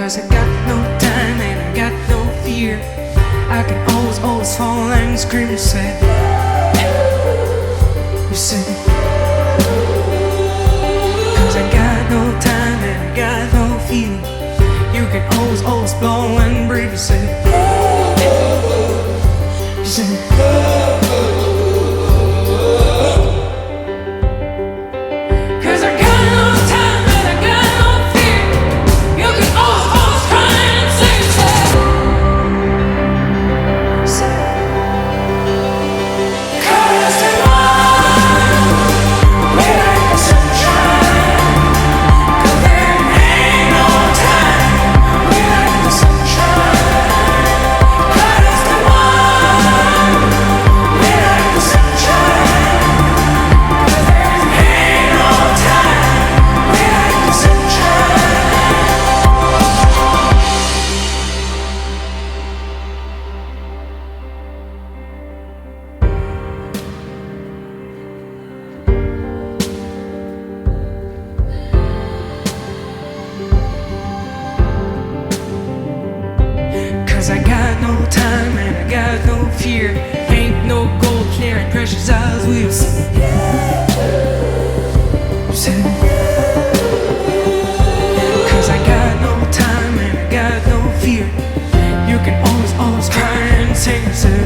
'Cause I got no time and I got no fear. I can always fall and scream and say, you say, 'cause I got no time and I got no fear. You can always blow and breathe and say, you say, I got no time and I got no fear. Ain't no gold clearing precious eyes we'll see. Cause I got no time and I got no fear. You can always try and take it.